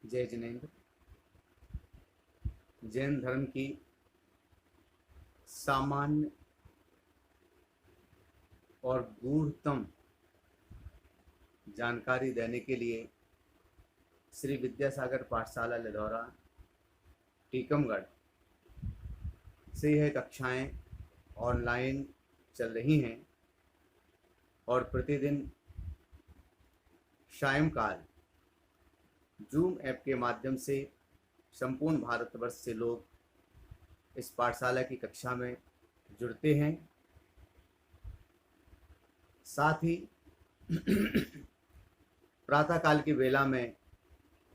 जय जिनेन्द्र। जैन धर्म की सामान्य और गूढ़तम जानकारी देने के लिए श्री विद्यासागर पाठशाला लिधौरा टीकमगढ़ से यह कक्षाएं ऑनलाइन चल रही हैं और प्रतिदिन सायंकाल जूम ऐप के माध्यम से संपूर्ण भारतवर्ष से लोग इस पाठशाला की कक्षा में जुड़ते हैं। साथ ही प्रातःकाल की वेला में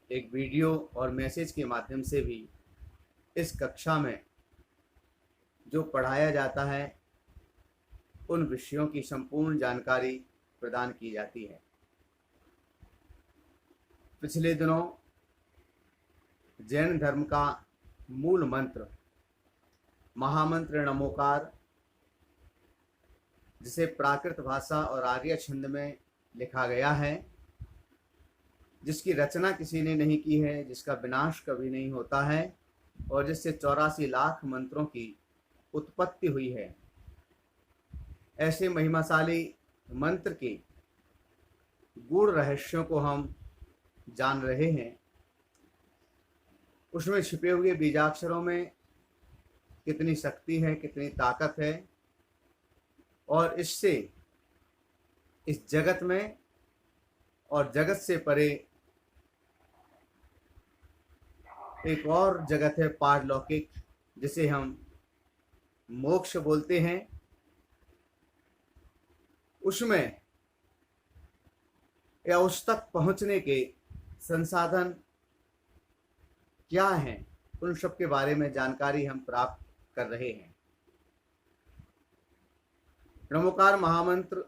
एक वीडियो और मैसेज के माध्यम से भी इस कक्षा में जो पढ़ाया जाता है उन विषयों की संपूर्ण जानकारी प्रदान की जाती है। पिछले दिनों जैन धर्म का मूल मंत्र महामंत्र नमोकार, जिसे प्राकृत भाषा और आर्य छंद में लिखा गया है, जिसकी रचना किसी ने नहीं की है, जिसका विनाश कभी नहीं होता है और जिससे 84 लाख मंत्रों की उत्पत्ति हुई है, ऐसे महिमाशाली मंत्र के गूढ़ रहस्यों को हम जान रहे हैं। उसमें छिपे हुए बीजाक्षरों में कितनी शक्ति है, कितनी ताकत है और इससे इस जगत में और जगत से परे एक और जगत है पारलौकिक, जिसे हम मोक्ष बोलते हैं। उसमें या उस तक पहुंचने के संसाधन क्या हैं, उन सब के बारे में जानकारी हम प्राप्त कर रहे हैं। नमोकार महामंत्र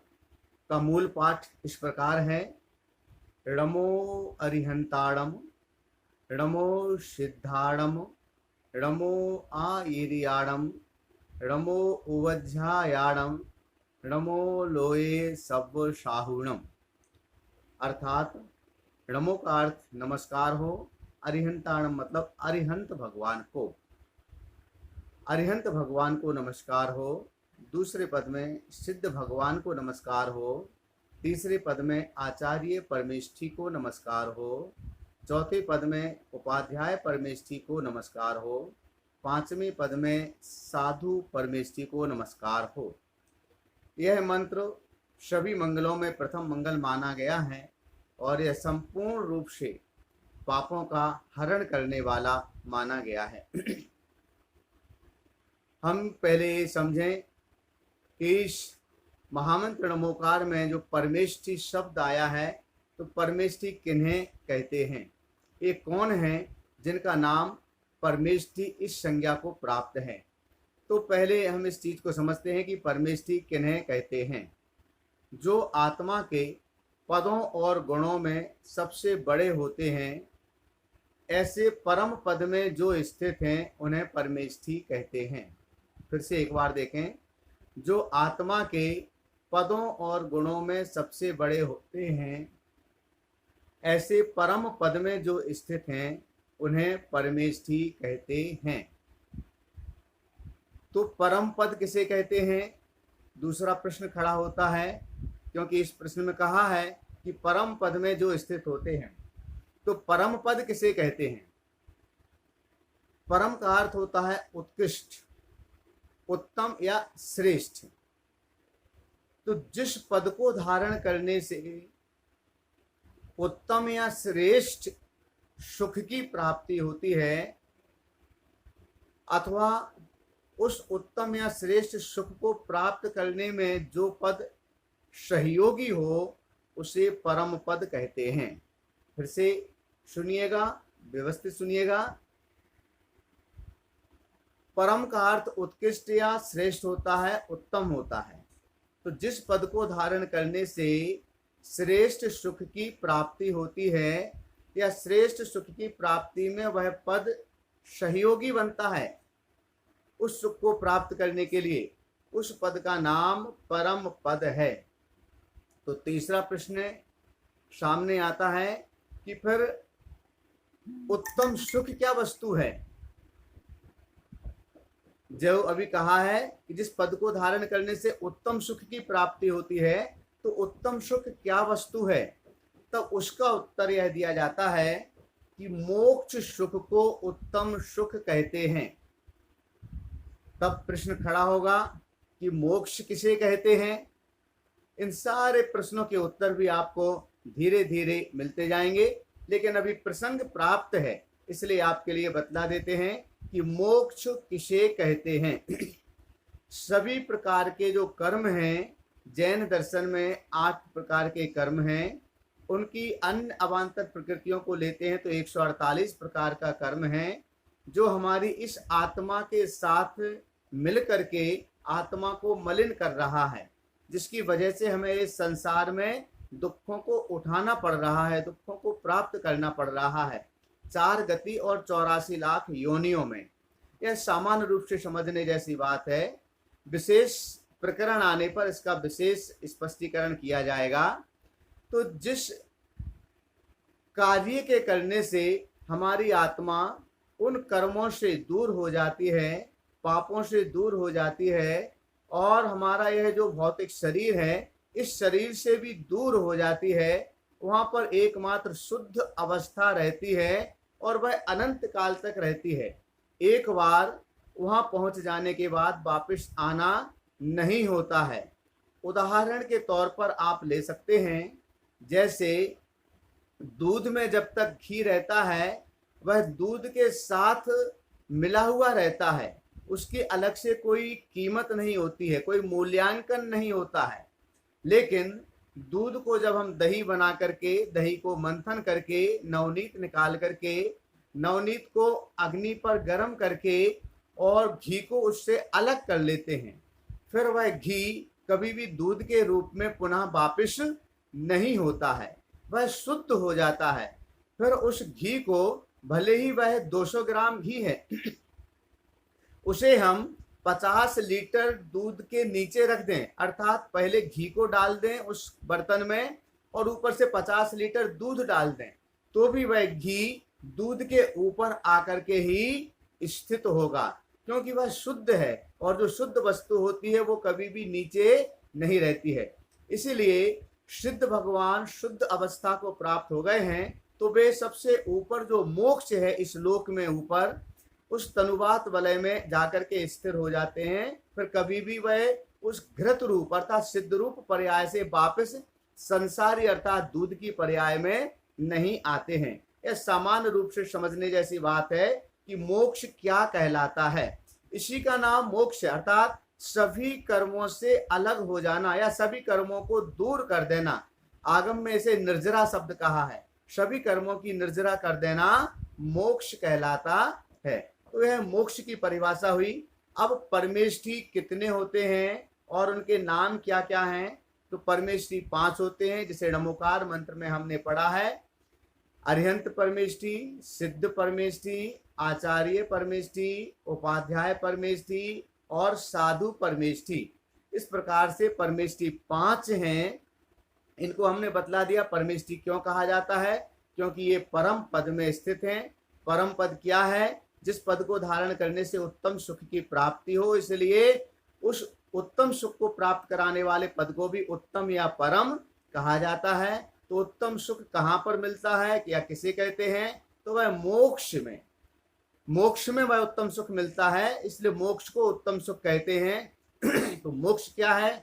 का मूल पाठ इस प्रकार है। णमो अरिहंताणम, णमो सिद्धाणम, णमो आयिर्याणम, णमो उवध्यायाणम, णमो लोये सब साहुणम। अर्थात णमो का अर्थ नमस्कार हो, अरिहंताणम मतलब अरिहंत भगवान को, अरिहंत भगवान को नमस्कार हो। दूसरे पद में सिद्ध भगवान को नमस्कार हो। तीसरे पद में आचार्य परमेष्ठी को नमस्कार हो। चौथे पद में उपाध्याय परमेष्ठी को नमस्कार हो। पांचवें पद में साधु परमेष्ठी को नमस्कार हो। यह मंत्र सभी मंगलों में प्रथम मंगल माना गया है और यह संपूर्ण रूप से पापों का हरण करने वाला माना गया है। हम पहले समझें कि इस महामंत्र नमोकार में जो परमेष्ठी शब्द आया है, तो परमेष्ठी किन्हें कहते हैं, ये कौन है जिनका नाम परमेष्ठी इस संज्ञा को प्राप्त है। तो पहले हम इस चीज को समझते हैं कि परमेष्ठी किन्हें कहते हैं। जो आत्मा के पदों और गुणों में सबसे बड़े होते हैं, ऐसे परम पद में जो स्थित हैं, उन्हें परमेष्ठी कहते हैं। फिर से एक बार देखें। जो आत्मा के पदों और गुणों में सबसे बड़े होते हैं, ऐसे परम पद में जो स्थित हैं, उन्हें परमेष्ठी कहते हैं। तो परम पद किसे कहते हैं, दूसरा प्रश्न खड़ा होता है, क्योंकि इस प्रश्न में कहा है कि परम पद में जो स्थित होते हैं। तो परम पद किसे कहते हैं। परम का अर्थ होता है उत्कृष्ट, उत्तम या श्रेष्ठ। तो जिस पद को धारण करने से उत्तम या श्रेष्ठ सुख की प्राप्ति होती है, अथवा उस उत्तम या श्रेष्ठ सुख को प्राप्त करने में जो पद सहयोगी हो, उसे परम पद कहते हैं। फिर से सुनिएगा, व्यवस्थित सुनिएगा। परम का अर्थ उत्कृष्ट या श्रेष्ठ होता है, उत्तम होता है। तो जिस पद को धारण करने से श्रेष्ठ सुख की प्राप्ति होती है या श्रेष्ठ सुख की प्राप्ति में वह पद सहयोगी बनता है, उस सुख को प्राप्त करने के लिए उस पद का नाम परम पद है। तो तीसरा प्रश्न सामने आता है कि फिर उत्तम सुख क्या वस्तु है। जो अभी कहा है कि जिस पद को धारण करने से उत्तम सुख की प्राप्ति होती है, तो उत्तम सुख क्या वस्तु है। तब उसका उत्तर यह दिया जाता है कि मोक्ष सुख को उत्तम सुख कहते हैं। तब प्रश्न खड़ा होगा कि मोक्ष किसे कहते हैं। इन सारे प्रश्नों के उत्तर भी आपको धीरे धीरे मिलते जाएंगे, लेकिन अभी प्रसंग प्राप्त है इसलिए आपके लिए बतला देते हैं कि मोक्ष किसे कहते हैं। सभी प्रकार के जो कर्म हैं, जैन दर्शन में 8 प्रकार के कर्म हैं, उनकी अन्य अवान्तर प्रकृतियों को लेते हैं तो 148 प्रकार का कर्म है, जो हमारी इस आत्मा के साथ मिल करके आत्मा को मलिन कर रहा है, जिसकी वजह से हमें इस संसार में दुखों को उठाना पड़ रहा है, दुखों को प्राप्त करना पड़ रहा है 4 गति और 84 लाख योनियों में। यह सामान्य रूप से समझने जैसी बात है। विशेष प्रकरण आने पर इसका विशेष स्पष्टीकरण किया जाएगा। तो जिस कार्य के करने से हमारी आत्मा उन कर्मों से दूर हो जाती है, पापों से दूर हो जाती है, और हमारा यह जो भौतिक शरीर है इस शरीर से भी दूर हो जाती है, वहाँ पर एकमात्र शुद्ध अवस्था रहती है और वह अनंत काल तक रहती है। एक बार वहाँ पहुँच जाने के बाद वापस आना नहीं होता है। उदाहरण के तौर पर आप ले सकते हैं, जैसे दूध में जब तक घी रहता है वह दूध के साथ मिला हुआ रहता है, उसकी अलग से कोई कीमत नहीं होती है, कोई मूल्यांकन नहीं होता है। लेकिन दूध को जब हम दही बना करके, दही को मंथन करके नवनीत निकाल करके, नवनीत को अग्नि पर गर्म करके और घी को उससे अलग कर लेते हैं, फिर वह घी कभी भी दूध के रूप में पुनः वापस नहीं होता है, वह शुद्ध हो जाता है। फिर उस घी को, भले ही वह 200 ग्राम घी है, उसे हम 50 लीटर दूध के नीचे रख दें, अर्थात पहले घी को डाल दें उस बर्तन में और ऊपर से 50 लीटर दूध डाल दें, तो भी वह घी दूध के ऊपर आकर के ही स्थित होगा, क्योंकि वह शुद्ध है और जो शुद्ध वस्तु होती है वो कभी भी नीचे नहीं रहती है। इसीलिए सिद्ध भगवान शुद्ध अवस्था को प्राप्त हो गए हैं, तो वे सबसे ऊपर जो मोक्ष है इस लोक में ऊपर, उस तनुवात वलय में जाकर के स्थिर हो जाते हैं। फिर कभी भी वह उस घृत रूप अर्थात सिद्ध रूप पर्याय से वापस संसारी अर्थात दूध की पर्याय में नहीं आते हैं। यह सामान्य रूप से समझने जैसी बात है कि मोक्ष क्या कहलाता है। इसी का नाम मोक्ष अर्थात सभी कर्मों से अलग हो जाना या सभी कर्मों को दूर कर देना। आगम में इसे निर्जरा शब्द कहा है, सभी कर्मों की निर्जरा कर देना मोक्ष कहलाता है। तो यह मोक्ष की परिभाषा हुई। अब परमेष्ठी कितने होते हैं और उनके नाम क्या क्या हैं। तो परमेष्ठी 5 होते हैं, जिसे नमोकार मंत्र में हमने पढ़ा है। अरिहंत परमेष्ठी, सिद्ध परमेष्ठी, आचार्य परमेष्ठी, उपाध्याय परमेष्ठी और साधु परमेष्ठी। इस प्रकार से परमेष्ठी 5 हैं। इनको हमने बतला दिया परमेष्ठी क्यों कहा जाता है, क्योंकि ये परम पद में स्थित हैं। परम पद क्या है, जिस पद को धारण करने से उत्तम सुख की प्राप्ति हो, इसलिए उस उत्तम सुख को प्राप्त कराने वाले पद को भी उत्तम या परम कहा जाता है। तो उत्तम सुख कहाँ पर मिलता है या किसे कहते हैं, तो वह मोक्ष में, मोक्ष में वह उत्तम सुख मिलता है, इसलिए मोक्ष को उत्तम सुख कहते हैं। तो मोक्ष क्या है,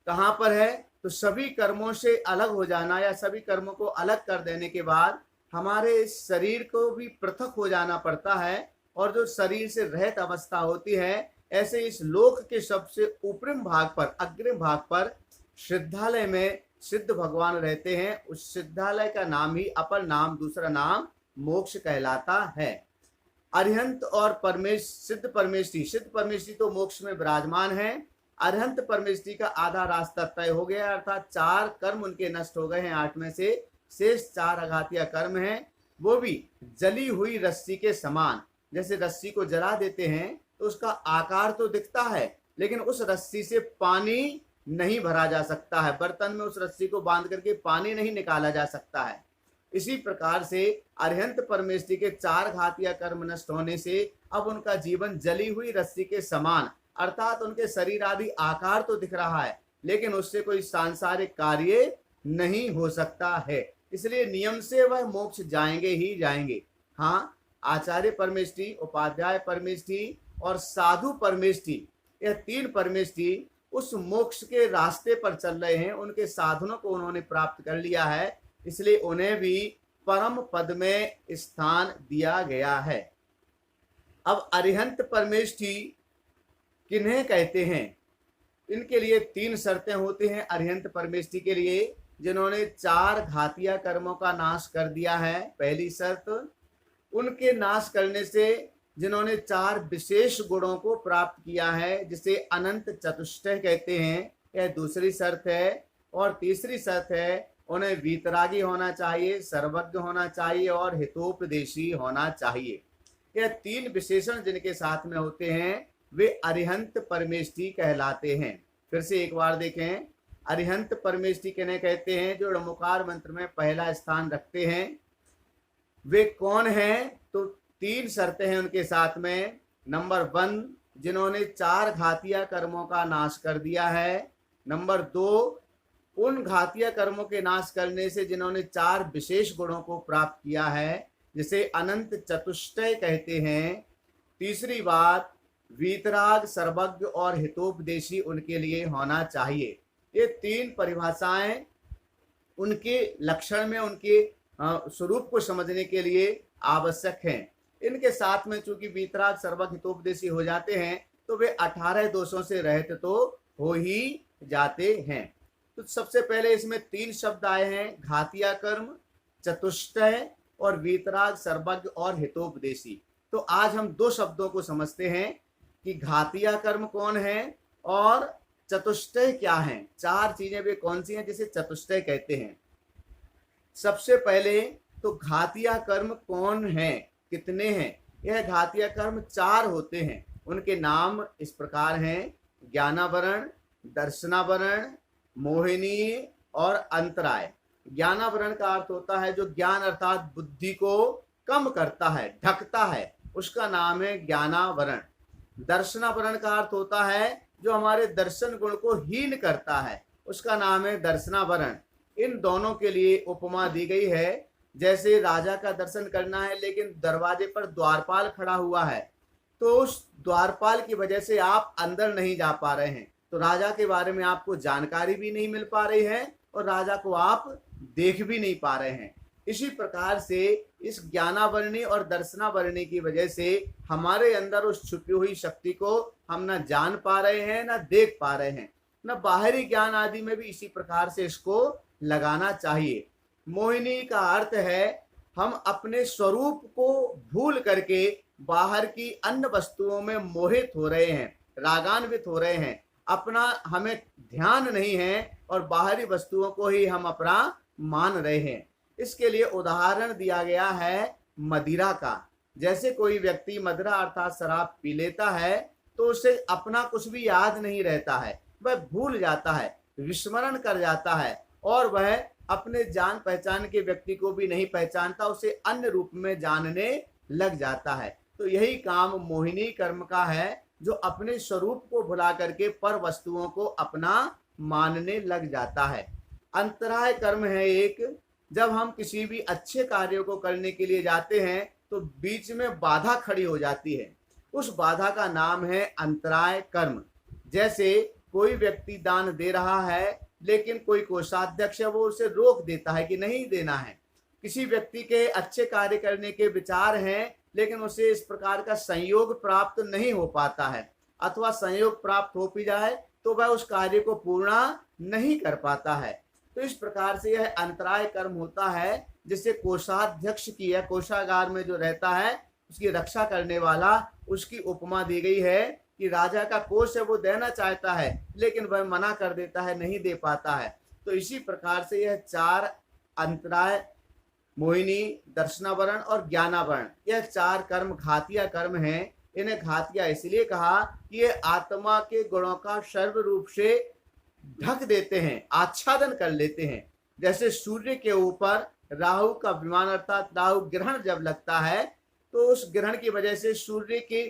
कहाँ पर है, तो सभी कर्मों से अलग हो जाना या सभी कर्मों को अलग कर देने के बाद हमारे इस शरीर को भी पृथक हो जाना पड़ता है, और जो शरीर से रहित अवस्था होती है, ऐसे इस लोक के सबसे ऊपरी भाग पर, अग्रिम भाग पर सिद्धालय में सिद्ध भगवान रहते हैं। उस सिद्धालय का नाम ही अपर नाम, दूसरा नाम मोक्ष कहलाता है। अरिहंत और सिद्ध परमेष्ठी तो मोक्ष में विराजमान है। अरिहंत परमेष्ठी का आधा रास्ता तय हो गया, अर्थात 4 कर्म उनके नष्ट हो गए हैं 8 में से, शेष 4 अघातिया कर्म हैं, वो भी जली हुई रस्सी के समान। जैसे रस्सी को जला देते हैं तो उसका आकार तो दिखता है, लेकिन उस रस्सी से पानी नहीं भरा जा सकता है, बर्तन में उस रस्सी को बांध करके पानी नहीं निकाला जा सकता है। इसी प्रकार से अरिहंत परमेष्टि के 4 घातिया कर्म नष्ट होने से अब उनका जीवन जली हुई रस्सी के समान, अर्थात उनके शरीर आदि आकार तो दिख रहा है लेकिन उससे कोई सांसारिक कार्य नहीं हो सकता है, इसलिए नियम से वह मोक्ष जाएंगे ही जाएंगे। हाँ, आचार्य परमेष्टि, उपाध्याय परमेष्टि और साधु परमेष्टि, यह 3 परमेष्टि उस मोक्ष के रास्ते पर चल रहे हैं, उनके साधनों को उन्होंने प्राप्त कर लिया है, इसलिए उन्हें भी परम पद में स्थान दिया गया है। अब अरिहंत परमेष्टि किन्हें कहते हैं? इनके लिए 3 शर्तें होती हैं अरिहंत परमेष्टि के लिए, जिन्होंने 4 घातिया कर्मों का नाश कर दिया है। पहली शर्त, उनके नाश करने से जिन्होंने 4 विशेष गुणों को प्राप्त किया है, जिसे अनंत चतुष्टय कहते हैं, यह दूसरी शर्त है। और तीसरी शर्त है, उन्हें वीतरागी होना चाहिए, सर्वज्ञ होना चाहिए और हितोपदेशी होना चाहिए। यह 3 विशेषण जिनके साथ में होते हैं वे अरिहंत परमेष्टि कहलाते हैं। फिर से एक बार देखें, अरिहंत परमेष्टि किन्हें कहते हैं? जो ऋमुकार मंत्र में पहला स्थान रखते हैं। वे कौन हैं? तो 3 शर्तें हैं उनके साथ में। नंबर 1, जिन्होंने 4 घातिया कर्मों का नाश कर दिया है। नंबर 2, उन घातिया कर्मों के नाश करने से जिन्होंने 4 विशेष गुणों को प्राप्त किया है, जिसे अनंत चतुष्टय कहते हैं। तीसरी बात, वीतराग, सर्वज्ञ और हितोपदेशी उनके लिए होना चाहिए। ये 3 परिभाषाएं उनके लक्षण में, उनके स्वरूप को समझने के लिए आवश्यक हैं। इनके साथ में चूंकि वीतराग, सर्वज्ञ, हितोपदेशी हो जाते हैं तो वे 18 दोषों से रहित तो हो ही जाते हैं। तो सबसे पहले इसमें 3 शब्द आए हैं, घातिया कर्म, चतुष्टय और वीतराग, सर्वज्ञ और हितोपदेशी। तो आज हम 2 शब्दों को समझते हैं कि घातिया कर्म कौन है और चतुष्टय क्या है। 4 चीजें वे कौन सी हैं जिसे चतुष्टय कहते हैं। सबसे पहले तो घातिया कर्म कौन है, कितने हैं? यह घातिया कर्म 4 होते हैं। उनके नाम इस प्रकार हैं, ज्ञानावरण, दर्शनावरण, मोहिनी और अंतराय। ज्ञानावरण का अर्थ होता है जो ज्ञान अर्थात बुद्धि को कम करता है, ढकता है, उसका नाम है ज्ञानावरण। दर्शनावरण का अर्थ होता है जो हमारे दर्शन गुण को हीन करता है, उसका नाम है दर्शनावरण। इन दोनों के लिए उपमा दी गई है, जैसे राजा का दर्शन करना है लेकिन दरवाजे पर द्वारपाल खड़ा हुआ है, तो उस द्वारपाल की वजह से आप अंदर नहीं जा पा रहे हैं, तो राजा के बारे में आपको जानकारी भी नहीं मिल पा रही है और राजा को आप देख भी नहीं पा रहे हैं। इसी प्रकार से इस ज्ञानावरणी और दर्शनावरणी की वजह से हमारे अंदर उस छुपी हुई शक्ति को हम न जान पा रहे हैं, न देख पा रहे हैं, न बाहरी ज्ञान आदि में भी इसी प्रकार से इसको लगाना चाहिए। मोहिनी का अर्थ है हम अपने स्वरूप को भूल करके बाहर की अन्य वस्तुओं में मोहित हो रहे हैं, रागान्वित हो रहे हैं, अपना हमें ध्यान नहीं है और बाहरी वस्तुओं को ही हम अपना मान रहे हैं। इसके लिए उदाहरण दिया गया है मदिरा का। जैसे कोई व्यक्ति मदिरा अर्थात शराब पी लेता है तो उसे अपना कुछ भी याद नहीं रहता है, वह भूल जाता है, विस्मरण कर जाता है और वह अपने जान पहचान के व्यक्ति को भी नहीं पहचानता, उसे अन्य रूप में जानने लग जाता है। तो यही काम मोहिनी कर्म का है, जो अपने स्वरूप को भुला करके पर वस्तुओं को अपना मानने लग जाता है। अंतराय कर्म है एक, जब हम किसी भी अच्छे कार्यों को करने के लिए जाते हैं तो बीच में बाधा खड़ी हो जाती है, उस बाधा का नाम है अंतराय कर्म। जैसे कोई व्यक्ति दान दे रहा है लेकिन कोई कोषाध्यक्ष है वो उसे रोक देता है कि नहीं देना है। किसी व्यक्ति के अच्छे कार्य करने के विचार हैं लेकिन उसे इस प्रकार का संयोग प्राप्त नहीं हो पाता है, अथवा संयोग प्राप्त हो भी जाए तो वह उस कार्य को पूर्ण नहीं कर पाता है। तो इस प्रकार से यह अंतराय कर्म होता है, जिससे कोषाध्यक्ष की या कोषागार में जो रहता है उसकी रक्षा करने वाला, उसकी उपमा दी गई है कि राजा का कोष है वो देना चाहता है लेकिन वह मना कर देता है, नहीं दे पाता है। तो इसी प्रकार से यह 4 अंतराय, मोहिनी, दर्शनावरण और ज्ञानावरण, यह 4 कर्म घातिया कर्म हैं। इन्हें घातिया इसलिए कहा कि ये आत्मा के गुणों का सर्व रूप से ढक देते हैं, आच्छादन कर लेते हैं। जैसे सूर्य के ऊपर राहु का विमान अर्थात राहु ग्रहण जब लगता है तो उस ग्रहण की वजह से सूर्य की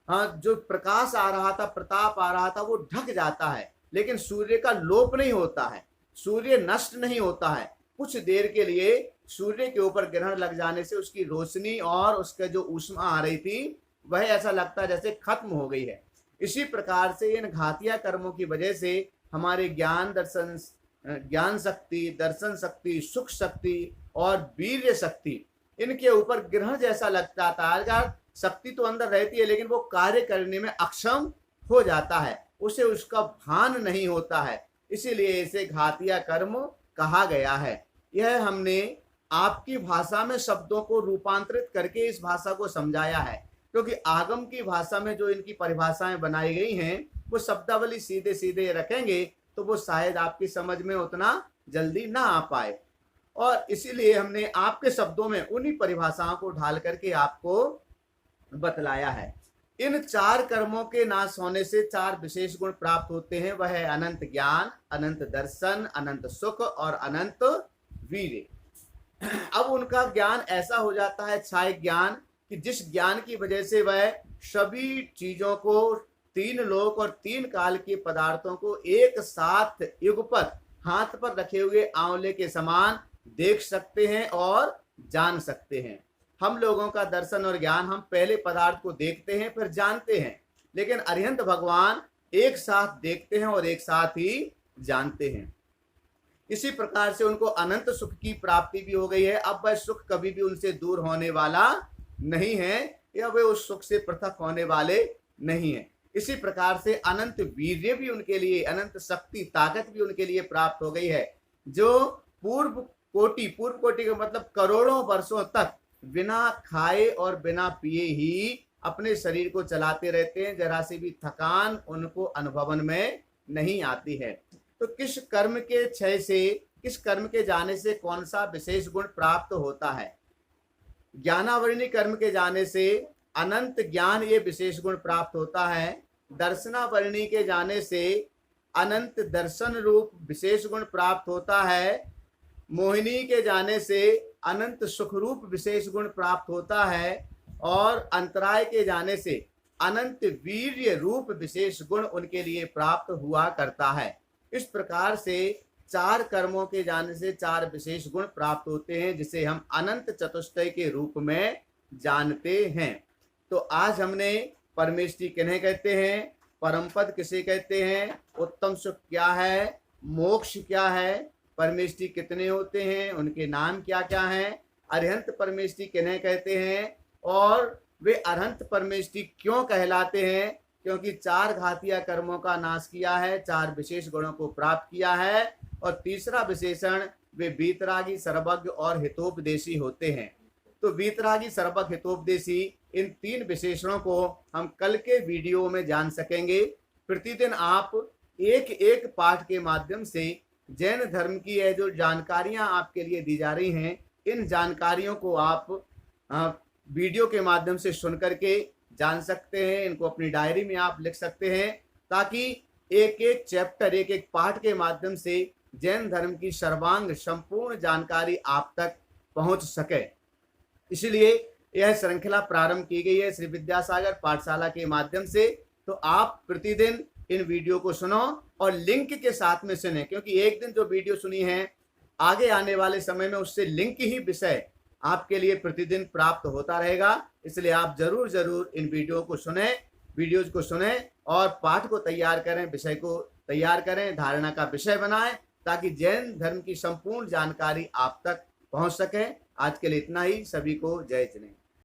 जो प्रकाश आ रहा था, प्रताप आ रहा था, वो ढक जाता है, लेकिन सूर्य का लोप नहीं होता है, सूर्य नष्ट नहीं होता है। कुछ देर के लिए सूर्य के ऊपर ग्रहण लग जाने से उसकी रोशनी और उसका जो ऊष्मा आ रही थी वह ऐसा लगता है जैसे खत्म हो गई है। इसी प्रकार से इन घातिया कर्मों की वजह से हमारे ज्ञान शक्ति, दर्शन शक्ति, सुख शक्ति और वीर्य शक्ति, इनके ऊपर ग्रहण जैसा लगता था। शक्ति तो अंदर रहती है लेकिन वो कार्य करने में अक्षम हो जाता है, उसे उसका भान नहीं होता है, इसीलिए इसे घातिया कर्म कहा गया है। यह हमने आपकी भाषा में शब्दों को रूपांतरित करके इस भाषा को समझाया है, क्योंकि आगम की भाषा में जो इनकी परिभाषाएं बनाई गई हैं वो शब्दावली सीधे सीधे रखेंगे तो वो शायद आपकी समझ में उतना जल्दी ना आ पाए, और इसीलिए हमने आपके शब्दों में उन्हीं परिभाषाओं को ढाल करके आपको बतलाया है। इन 4 कर्मों के नाश होने से 4 विशेष गुण प्राप्त होते हैं, वह है अनंत ज्ञान, अनंत दर्शन, अनंत सुख और अनंत वीर्य। अब उनका ज्ञान ऐसा हो जाता है क्षय ज्ञान, कि जिस ज्ञान की वजह से वह सभी चीजों को, 3 लोक और 3 काल के पदार्थों को एक साथ युगपत हाथ पर रखे हुए आंवले के समान देख सकते हैं और जान सकते हैं। हम लोगों का दर्शन और ज्ञान, हम पहले पदार्थ को देखते हैं फिर जानते हैं, लेकिन अरिहंत भगवान एक साथ देखते हैं और एक साथ ही जानते हैं। इसी प्रकार से उनको अनंत सुख की प्राप्ति भी हो गई है। अब वह सुख कभी भी उनसे दूर होने वाला नहीं है या वे उस सुख से पृथक होने वाले नहीं है। इसी प्रकार से अनंत वीर्य भी उनके लिए, अनंत शक्ति, ताकत भी उनके लिए प्राप्त हो गई है, जो पूर्व कोटि का मतलब करोड़ों वर्षों तक बिना खाए और बिना पिए ही अपने शरीर को चलाते रहते हैं, जरा सी भी थकान उनको अनुभवन में नहीं आती है। तो किस कर्म के क्षय से, किस कर्म के जाने से कौन सा विशेष गुण प्राप्त होता है? ज्ञानावरणी कर्म के जाने से अनंत ज्ञान ये विशेष गुण प्राप्त होता है। दर्शनावरणी के जाने से अनंत दर्शन रूप विशेष गुण प्राप्त होता है। मोहिनी के जाने से अनंत सुख रूप विशेष गुण प्राप्त होता है, और अंतराय के जाने से अनंत वीर्य रूप विशेष गुण उनके लिए प्राप्त हुआ करता है। इस प्रकार से 4 कर्मों के जाने से 4 विशेष गुण प्राप्त होते हैं, जिसे हम अनंत चतुष्टय के रूप में जानते हैं। तो आज हमने परमेष्टि किन्हें कहते हैं, परम पद किसे कहते हैं, उत्तम सुख क्या है, मोक्ष क्या है, परमेष्टि कितने होते हैं, उनके नाम क्या क्या हैं, अरिहंत परमेष्टि किन्हें कहते हैं, और वे अरहंत परमेष्टि क्यों कहलाते हैं, क्योंकि 4 घातिया कर्मों का नाश किया है, 4 विशेष गुणों को प्राप्त किया है, और तीसरा विशेषण वे वीतरागी, सर्वज्ञ और हितोपदेशी होते हैं। तो वीतरागी, सर्वज्ञ, हितोपदेशी, इन 3 विशेषणों को हम कल के वीडियो में जान सकेंगे। प्रतिदिन आप एक एक पाठ के माध्यम से जैन धर्म की है जो जानकारियां आपके लिए दी जा रही हैं, इन जानकारियों को आप वीडियो के माध्यम से सुन करके जान सकते हैं। इनको अपनी डायरी में आप लिख सकते हैं, ताकि एक एक चैप्टर, एक एक पाठ के माध्यम से जैन धर्म की सर्वांग संपूर्ण जानकारी आप तक पहुंच सके। इसलिए यह श्रृंखला प्रारंभ की गई है श्री विद्यासागर पाठशाला के माध्यम से। तो आप प्रतिदिन इन वीडियो को सुनो और लिंक के साथ में सुने, क्योंकि एक दिन जो वीडियो सुनी है, आगे आने वाले समय में उससे लिंक ही विषय आपके लिए प्रतिदिन प्राप्त होता रहेगा। इसलिए आप जरूर जरूर इन वीडियोज को सुने और पाठ को तैयार करें, विषय को तैयार करें, धारणा का विषय बनाएं, ताकि जैन धर्म की संपूर्ण जानकारी आप तक पहुंच सके। आज के लिए इतना ही। सभी को जय जिनेन्द्र।